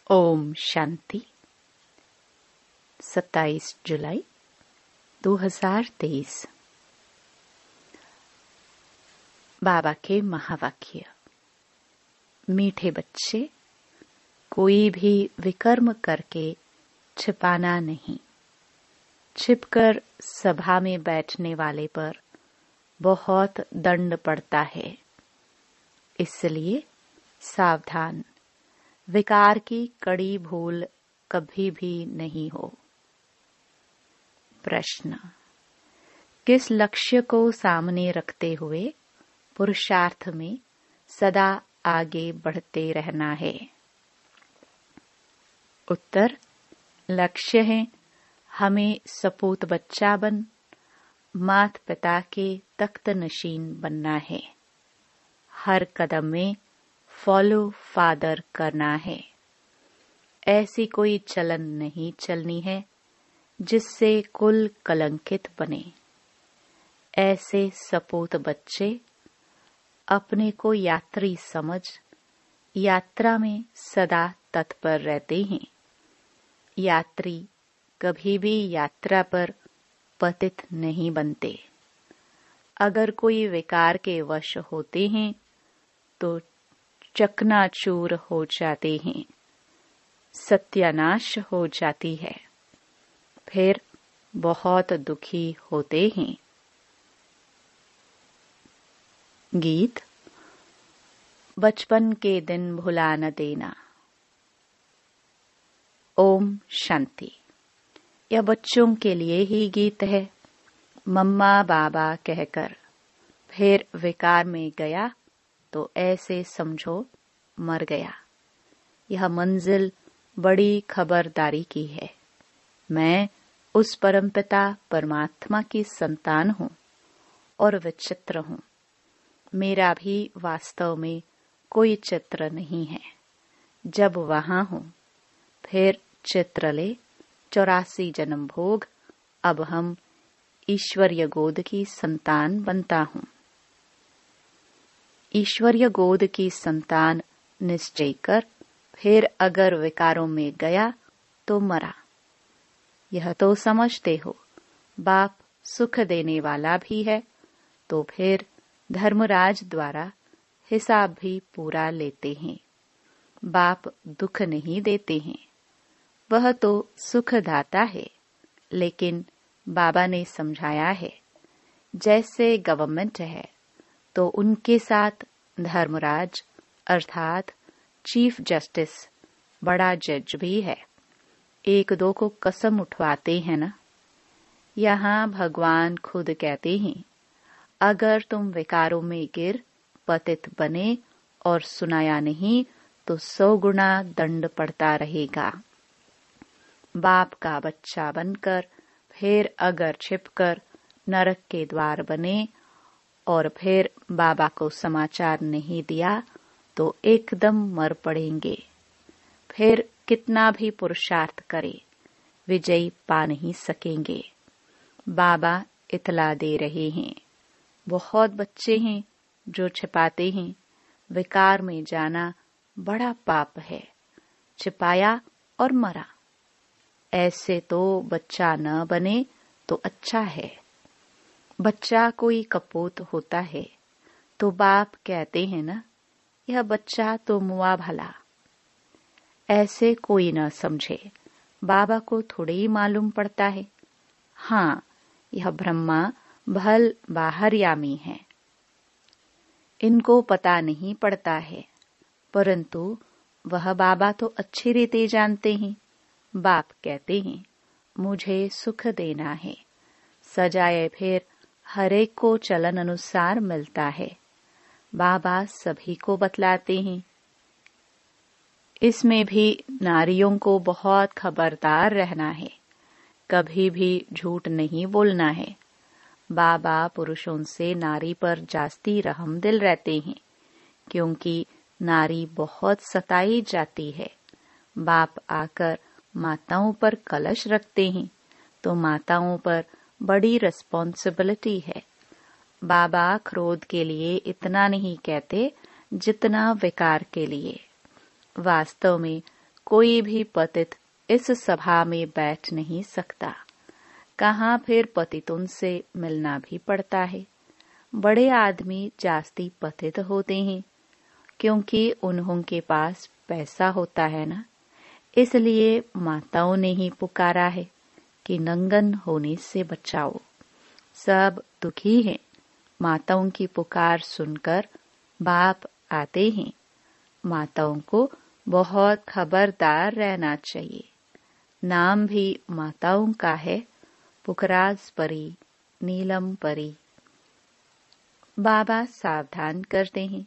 ओम शांति। 27 जुलाई 2023। बाबा के महावाक्य। मीठे बच्चे, कोई भी विकर्म करके छिपाना नहीं। छिपकर सभा में बैठने वाले पर बहुत दंड पड़ता है, इसलिए सावधान। विकार की कड़ी भूल कभी भी नहीं हो। प्रश्न: किस लक्ष्य को सामने रखते हुए पुरुषार्थ में सदा आगे बढ़ते रहना है? उत्तर: लक्ष्य है हमें सपूत बच्चा बन मात पिता के तख्त नशीन बनना है। हर कदम में फॉलो फादर करना है। ऐसी कोई चलन नहीं चलनी है जिससे कुल कलंकित बने। ऐसे सपूत बच्चे अपने को यात्री समझ यात्रा में सदा तत्पर रहते हैं। यात्री कभी भी यात्रा पर पतित नहीं बनते। अगर कोई विकार के वश होते हैं तो चकनाचूर हो जाते हैं, सत्यानाश हो जाती है, फिर बहुत दुखी होते हैं। गीत। बचपन के दिन भुला न देना। ओम शांति। यह बच्चों के लिए ही गीत है। मम्मा बाबा कहकर फिर विकार में गया तो ऐसे समझो मर गया। यह मंजिल बड़ी खबरदारी की है। मैं उस परमपिता परमात्मा की संतान हूँ और विचित्र हूँ। मेरा भी वास्तव में कोई चित्र नहीं है। जब वहां हूँ फिर चित्र ले 84 जन्म भोग। अब हम ईश्वरीय गोद की संतान बनता हूँ। ईश्वरीय गोद की संतान निश्चय कर फिर अगर विकारों में गया तो मरा। यह तो समझते हो बाप सुख देने वाला भी है, तो फिर धर्मराज द्वारा हिसाब भी पूरा लेते हैं। बाप दुख नहीं देते हैं। वह तो सुखदाता है, लेकिन बाबा ने समझाया है जैसे गवर्नमेंट है तो उनके साथ धर्मराज अर्थात चीफ जस्टिस बड़ा जज भी है। एक दो को कसम उठवाते हैं ना। यहाँ भगवान खुद कहते हैं, अगर तुम विकारों में गिर पतित बने और सुनाया नहीं तो 100 गुना दंड पड़ता रहेगा। बाप का बच्चा बनकर फिर अगर छिपकर नरक के द्वार बने और फिर बाबा को समाचार नहीं दिया तो एकदम मर पड़ेंगे। फिर कितना भी पुरुषार्थ करे विजय पा नहीं सकेंगे। बाबा इतला दे रहे हैं। बहुत बच्चे हैं जो छिपाते हैं। विकार में जाना बड़ा पाप है। छिपाया और मरा। ऐसे तो बच्चा न बने तो अच्छा है। बच्चा कोई कपूत होता है तो बाप कहते हैं ना, यह बच्चा तो मुआ भला। ऐसे कोई न समझे। बाबा को थोड़े ही मालूम पड़ता है। हाँ, यह ब्रह्मा भल बाहरयामी है। इनको पता नहीं पड़ता है, परंतु वह बाबा तो अच्छी रीति जानते हैं। बाप कहते हैं, मुझे सुख देना है। सजाए फिर हरेक को चलन अनुसार मिलता है। बाबा सभी को बतलाते हैं। इसमें भी नारियों को बहुत खबरदार रहना है। कभी भी झूठ नहीं बोलना है। बाबा पुरुषों से नारी पर जास्ती रहम दिल रहते हैं, क्योंकि नारी बहुत सताई जाती है। बाप आकर माताओं पर कलश रखते हैं तो माताओं पर बड़ी रिस्पॉन्सिबिलिटी है। बाबा क्रोध के लिए इतना नहीं कहते जितना विकार के लिए। वास्तव में कोई भी पतित इस सभा में बैठ नहीं सकता। कहाँ फिर पतितों से मिलना भी पड़ता है। बड़े आदमी जास्ती पतित होते हैं क्योंकि उन्हों के पास पैसा होता है ना। इसलिए माताओं ने ही पुकारा है कि नंगन होने से बचाओ। सब दुखी हैं। माताओं की पुकार सुनकर बाप आते हैं। माताओं को बहुत खबरदार रहना चाहिए। नाम भी माताओं का है, पुखराज परी, नीलम परी। बाबा सावधान करते हैं,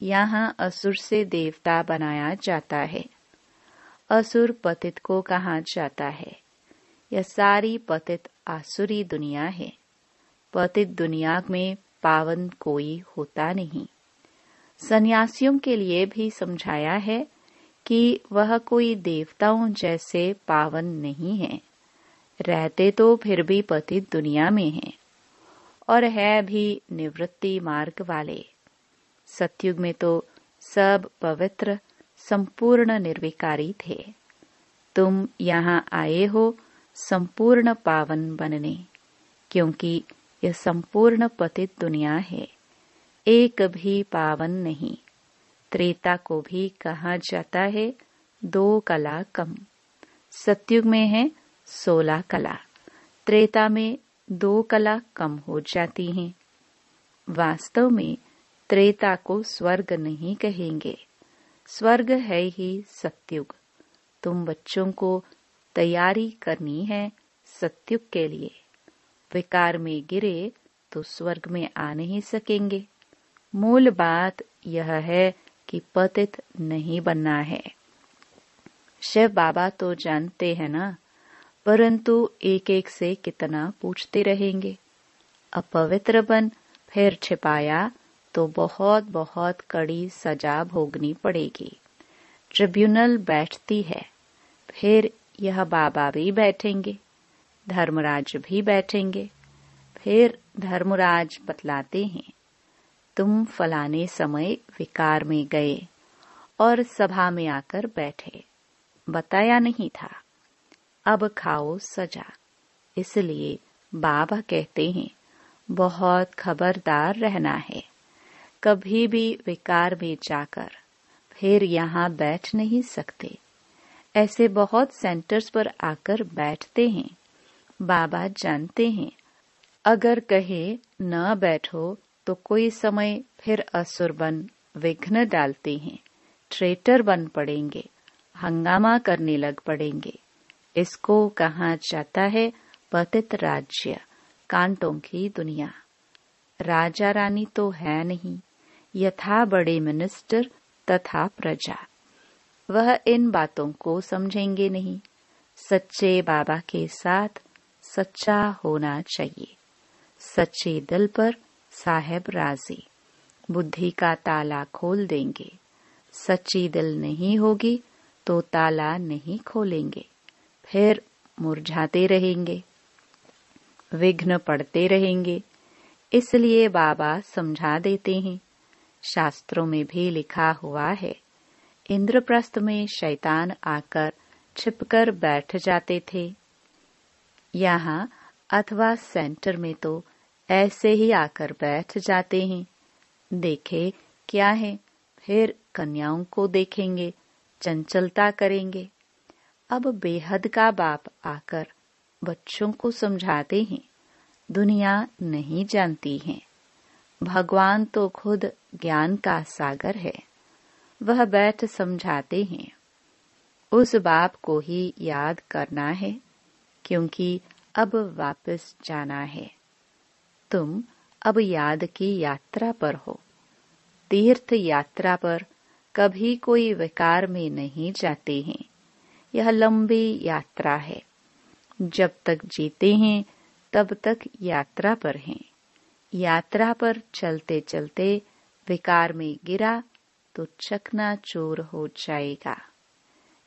यहाँ असुर से देवता बनाया जाता है। असुर पतित को कहा जाता है। यह सारी पतित आसुरी दुनिया है। पतित दुनिया में पावन कोई होता नहीं। सन्यासियों के लिए भी समझाया है कि वह कोई देवताओं जैसे पावन नहीं है। रहते तो फिर भी पतित दुनिया में हैं और है भी निवृत्ति मार्ग वाले। सतयुग में तो सब पवित्र संपूर्ण निर्विकारी थे। तुम यहाँ आए हो संपूर्ण पावन बनने, क्योंकि यह संपूर्ण पतित दुनिया है। एक भी पावन नहीं। त्रेता को भी कहा जाता है 2 कला कम। सतयुग में है 16 कला। त्रेता में 2 कला कम हो जाती हैं। वास्तव में त्रेता को स्वर्ग नहीं कहेंगे। स्वर्ग है ही सतयुग। तुम बच्चों को तैयारी करनी है सतयुग के लिए। विकार में गिरे तो स्वर्ग में आ नहीं सकेंगे। मूल बात यह है कि पतित नहीं बनना है। शिव बाबा तो जानते हैं ना, परंतु एक एक से कितना पूछते रहेंगे। अपवित्र बन फिर छिपाया तो बहुत बहुत कड़ी सजा भोगनी पड़ेगी। ट्रिब्यूनल बैठती है, फिर यह बाबा भी बैठेंगे, धर्मराज भी बैठेंगे। फिर धर्मराज बतलाते हैं, तुम फलाने समय विकार में गए और सभा में आकर बैठे, बताया नहीं था, अब खाओ सजा। इसलिए बाबा कहते हैं बहुत खबरदार रहना है। कभी भी विकार में जाकर फिर यहाँ बैठ नहीं सकते। ऐसे बहुत सेंटर्स पर आकर बैठते हैं। बाबा जानते हैं, अगर कहे न बैठो तो कोई समय फिर असुर बन विघ्न डालते हैं, ट्रेटर बन पड़ेंगे, हंगामा करने लग पड़ेंगे। इसको कहा जाता है पतित राज्य, कांटों की दुनिया। राजा रानी तो है नहीं, यथा बड़े मिनिस्टर तथा प्रजा। वह इन बातों को समझेंगे नहीं। सच्चे बाबा के साथ सच्चा होना चाहिए। सच्चे दिल पर साहेब राजी, बुद्धि का ताला खोल देंगे। सच्ची दिल नहीं होगी तो ताला नहीं खोलेंगे, फिर मुरझाते रहेंगे, विघ्न पड़ते रहेंगे। इसलिए बाबा समझा देते हैं। शास्त्रों में भी लिखा हुआ है, इंद्रप्रस्थ में शैतान आकर छिपकर बैठ जाते थे। यहाँ अथवा सेंटर में तो ऐसे ही आकर बैठ जाते हैं। देखे क्या है, फिर कन्याओं को देखेंगे, चंचलता करेंगे। अब बेहद का बाप आकर बच्चों को समझाते हैं, दुनिया नहीं जानती है। भगवान तो खुद ज्ञान का सागर है, वह बैठ समझाते हैं। उस बाप को ही याद करना है, क्योंकि अब वापस जाना है। तुम अब याद की यात्रा पर हो। तीर्थ यात्रा पर कभी कोई विकार में नहीं जाते हैं। यह लंबी यात्रा है। जब तक जीते हैं तब तक यात्रा पर हैं। यात्रा पर चलते चलते विकार में गिरा तो चकनाचूर हो जाएगा।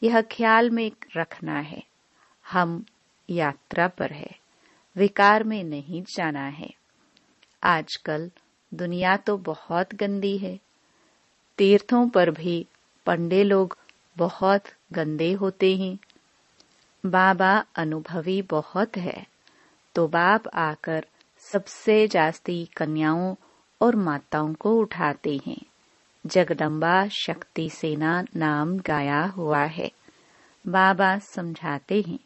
यह ख्याल में रखना है, हम यात्रा पर है, विकार में नहीं जाना है। आजकल दुनिया तो बहुत गंदी है। तीर्थों पर भी पंडे लोग बहुत गंदे होते हैं। बाबा अनुभवी बहुत है, तो बाप आकर सबसे जास्ती कन्याओं और माताओं को उठाते हैं। जगदम्बा शक्ति सेना नाम गाया हुआ है। बाबा समझाते हैं,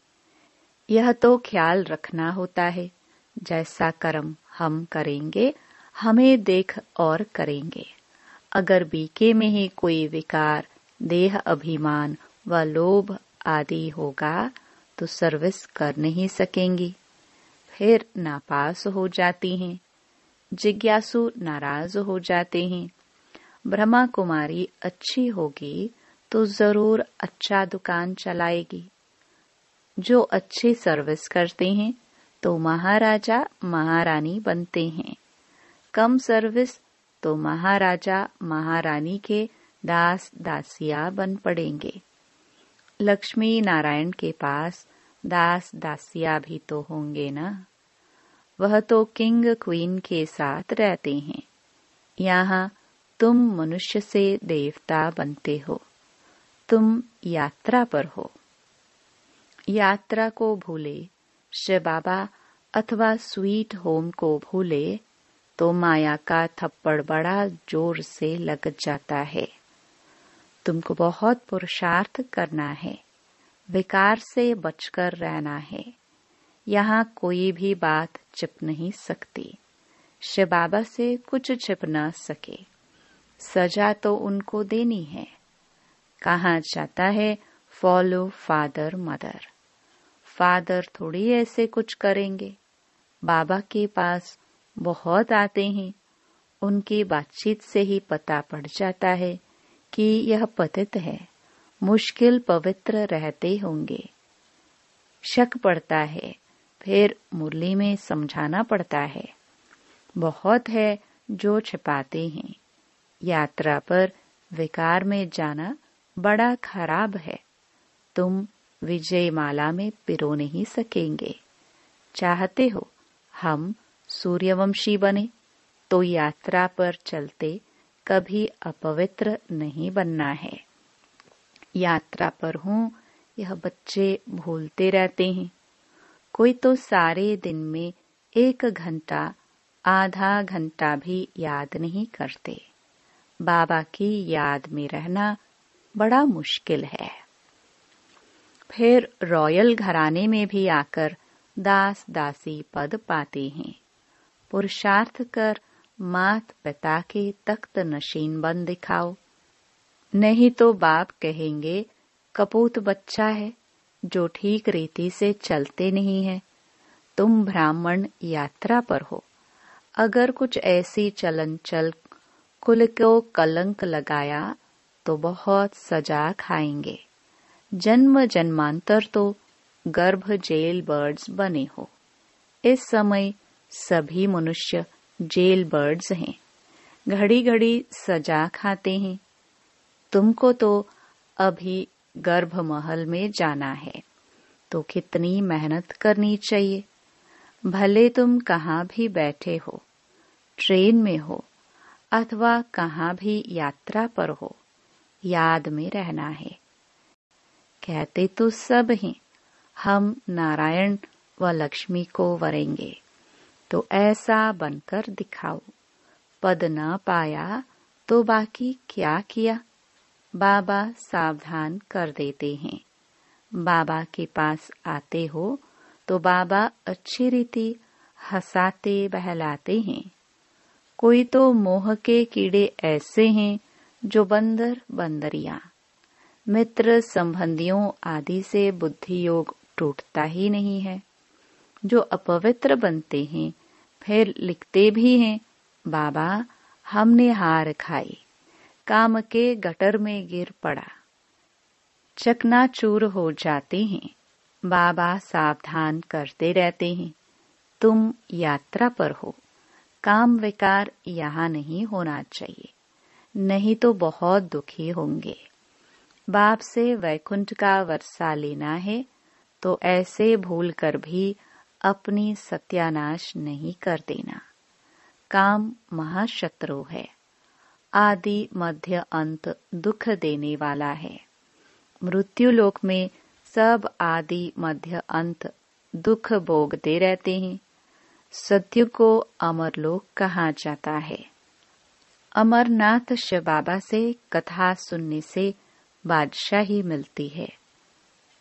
यह तो ख्याल रखना होता है, जैसा कर्म हम करेंगे हमें देख और करेंगे। अगर बीके में ही कोई विकार, देह अभिमान व लोभ आदि होगा तो सर्विस कर नहीं सकेंगी, फिर नापास हो जाती हैं। जिज्ञासु नाराज हो जाते हैं। ब्रह्मा कुमारी अच्छी होगी तो जरूर अच्छा दुकान चलाएगी। जो अच्छी सर्विस करते हैं तो महाराजा महारानी बनते हैं। कम सर्विस तो महाराजा महारानी के दास दासिया बन पड़ेंगे। लक्ष्मी नारायण के पास दास दासिया भी तो होंगे ना। वह तो किंग क्वीन के साथ रहते हैं। यहाँ तुम मनुष्य से देवता बनते हो। तुम यात्रा पर हो। यात्रा को भूले, शिव बाबा अथवा स्वीट होम को भूले तो माया का थप्पड़ बड़ा जोर से लग जाता है। तुमको बहुत पुरुषार्थ करना है, विकार से बचकर रहना है। यहाँ कोई भी बात छिप नहीं सकती। शिव बाबा से कुछ छिप न सके। सजा तो उनको देनी है। कहा जाता है फॉलो फादर मदर। फादर थोड़ी ऐसे कुछ करेंगे। बाबा के पास बहुत आते हैं। उनकी बातचीत से ही पता पड़ जाता है कि यह पतित है, मुश्किल पवित्र रहते होंगे। शक पड़ता है, फिर मुरली में समझाना पड़ता है। बहुत है जो छिपाते हैं। यात्रा पर विकार में जाना बड़ा खराब है। तुम विजय माला में पिरो नहीं सकेंगे। चाहते हो हम सूर्यवंशी बने तो यात्रा पर चलते कभी अपवित्र नहीं बनना है। यात्रा पर हूँ यह बच्चे भूलते रहते हैं। कोई तो सारे दिन में 1 घंटा आधा घंटा भी याद नहीं करते। बाबा की याद में रहना बड़ा मुश्किल है। फिर रॉयल घराने में भी आकर दास दासी पद पाते हैं। पुरुषार्थ कर मात पिता के तख्त नशीन बन दिखाओ, नहीं तो बाप कहेंगे कपूत बच्चा है जो ठीक रीति से चलते नहीं है। तुम ब्राह्मण यात्रा पर हो, अगर कुछ ऐसी चलन चल कुल को कलंक लगाया तो बहुत सजा खाएंगे। जन्म जन्मांतर तो गर्भ जेल बर्ड्स बने हो। इस समय सभी मनुष्य जेल बर्ड्स हैं। घड़ी घड़ी सजा खाते हैं। तुमको तो अभी गर्भ महल में जाना है तो कितनी मेहनत करनी चाहिए। भले तुम कहाँ भी बैठे हो, ट्रेन में हो अथवा कहाँ भी यात्रा पर हो, याद में रहना है। कहते तो सब हैं हम नारायण व लक्ष्मी को वरेंगे, तो ऐसा बनकर दिखाओ। पद न पाया तो बाकी क्या किया। बाबा सावधान कर देते हैं। बाबा के पास आते हो तो बाबा अच्छी रीति हंसाते बहलाते हैं। कोई तो मोह के कीड़े ऐसे हैं जो बंदर बंदरिया, मित्र संबंधियों आदि से बुद्धि योग टूटता ही नहीं है। जो अपवित्र बनते हैं फिर लिखते भी हैं, बाबा हमने हार खाई, काम के गटर में गिर पड़ा, चकनाचूर हो जाते हैं। बाबा सावधान करते रहते हैं, तुम यात्रा पर हो, काम विकार यहाँ नहीं होना चाहिए, नहीं तो बहुत दुखी होंगे। बाप से वैकुंठ का वर्षा लेना है तो ऐसे भूल कर भी अपनी सत्यानाश नहीं कर देना। काम महाशत्रु है, आदि मध्य अंत दुख देने वाला है। मृत्यु लोक में सब आदि मध्य अंत दुख भोगते रहते हैं। सत्य को अमर लोक कहा जाता है। अमरनाथ शिव बाबा से कथा सुनने से बादशाही मिलती है।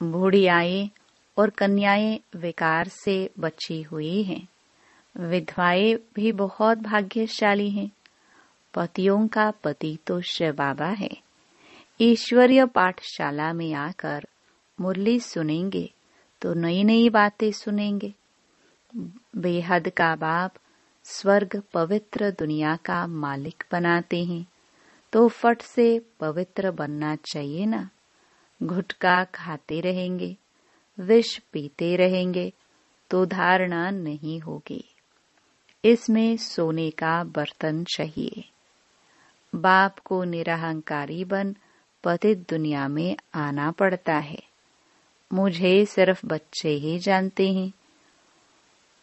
बूढ़ियाएं और कन्याएं विकार से बची हुई हैं। विधवाएं भी बहुत भाग्यशाली हैं। पतियों का पति तो शिव बाबा है। ईश्वरीय पाठशाला में आकर मुरली सुनेंगे तो नई नई बातें सुनेंगे। बेहद का बाप स्वर्ग पवित्र दुनिया का मालिक बनाते हैं तो फट से पवित्र बनना चाहिए ना। गुटखा खाते रहेंगे, विष पीते रहेंगे तो धारणा नहीं होगी। इसमें सोने का बर्तन चाहिए। बाप को निरहंकारी बन पतित दुनिया में आना पड़ता है। मुझे सिर्फ बच्चे ही जानते हैं।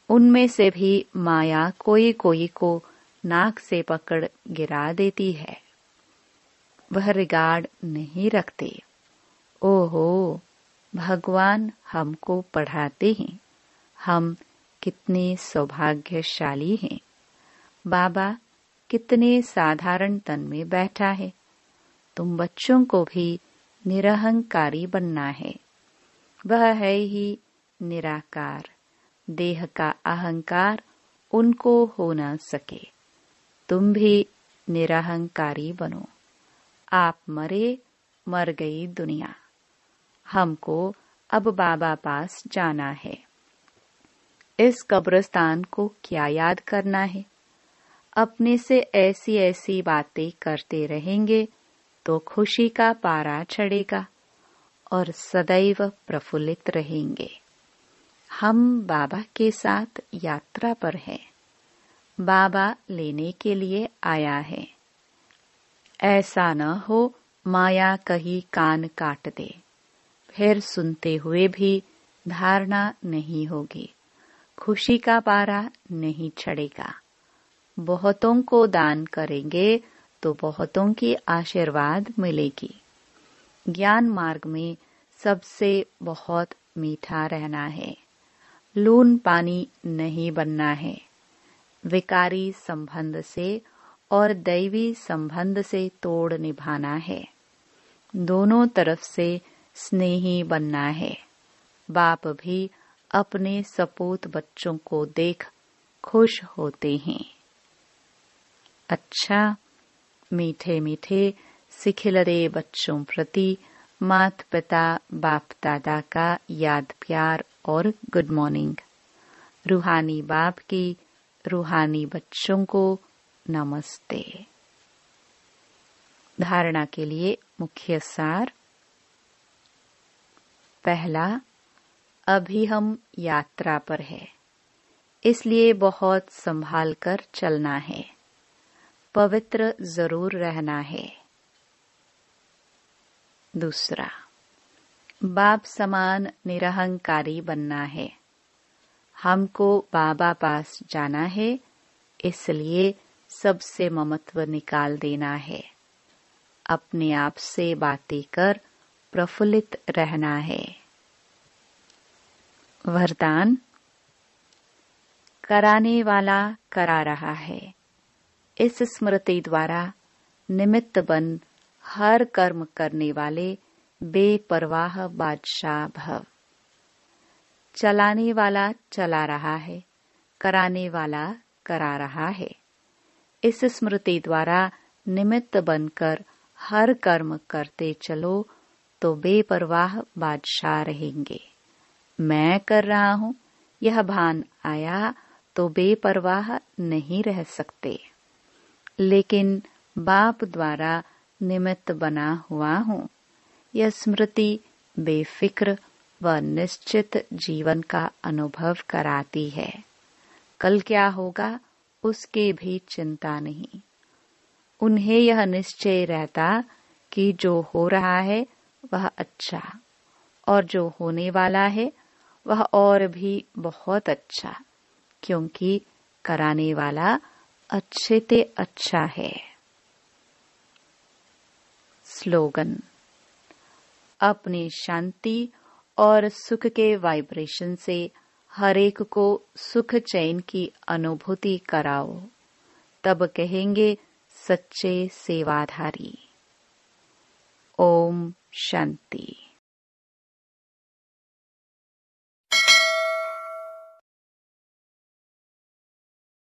उनमें से भी माया कोई कोई को नाक से पकड़ गिरा देती है। वह रिगार्ड नहीं रखते। ओहो, भगवान हमको पढ़ाते हैं। हम कितने सौभाग्यशाली हैं। बाबा कितने साधारण तन में बैठा है। तुम बच्चों को भी निरहंकारी बनना है। वह है ही निराकार। देह का अहंकार उनको हो न सके। तुम भी निरहंकारी बनो। आप मरे, मर गई दुनिया। हमको अब बाबा पास जाना है। इस कब्रिस्तान को क्या याद करना है। अपने से ऐसी ऐसी बातें करते रहेंगे तो खुशी का पारा चढ़ेगा और सदैव प्रफुल्लित रहेंगे। हम बाबा के साथ यात्रा पर हैं। बाबा लेने के लिए आया है। ऐसा न हो माया कहीं कान काट दे, फिर सुनते हुए भी धारणा नहीं होगी। खुशी का पारा नहीं चढ़ेगा। बहुतों को दान करेंगे तो बहुतों की आशीर्वाद मिलेगी। ज्ञान मार्ग में सबसे बहुत मीठा रहना है। लून पानी नहीं बनना है। विकारी संबंध से और दैवी संबंध से तोड़ निभाना है। दोनों तरफ से स्नेही बनना है। बाप भी अपने सपूत बच्चों को देख खुश होते हैं। अच्छा, मीठे मीठे सिखिलरे बच्चों प्रति माता पिता बाप दादा का याद प्यार और गुड मॉर्निंग। रूहानी बाप की रूहानी बच्चों को नमस्ते। धारणा के लिए मुख्य सार। पहला, अभी हम यात्रा पर है, इसलिए बहुत संभाल कर चलना है। पवित्र जरूर रहना है। दूसरा, बाप समान निरहंकारी बनना है। हमको बाबा पास जाना है, इसलिए सबसे ममत्व निकाल देना है। अपने आप से बातें कर प्रफुल्लित रहना है। वरदान। कराने वाला करा रहा है। इस स्मृति द्वारा निमित्त बन हर कर्म करने वाले बेपरवाह बादशाह भव। चलाने वाला चला रहा है, कराने वाला करा रहा है। इस स्मृति द्वारा निमित्त बनकर हर कर्म करते चलो तो बेपरवाह बादशाह रहेंगे। मैं कर रहा हूँ यह भान आया तो बेपरवाह नहीं रह सकते। लेकिन बाप द्वारा निमित्त बना हुआ हूँ। यह स्मृति बेफिक्र व निश्चित जीवन का अनुभव कराती है। कल क्या होगा उसके भी चिंता नहीं। उन्हें यह निश्चय रहता कि जो हो रहा है वह अच्छा और जो होने वाला है वह और भी बहुत अच्छा, क्योंकि कराने वाला अच्छे ते अच्छा है। स्लोगन। अपनी शांति और सुख के वाइब्रेशन से हर एक को सुख चैन की अनुभूति कराओ। तब कहेंगे सच्चे सेवाधारी। ओम शांति।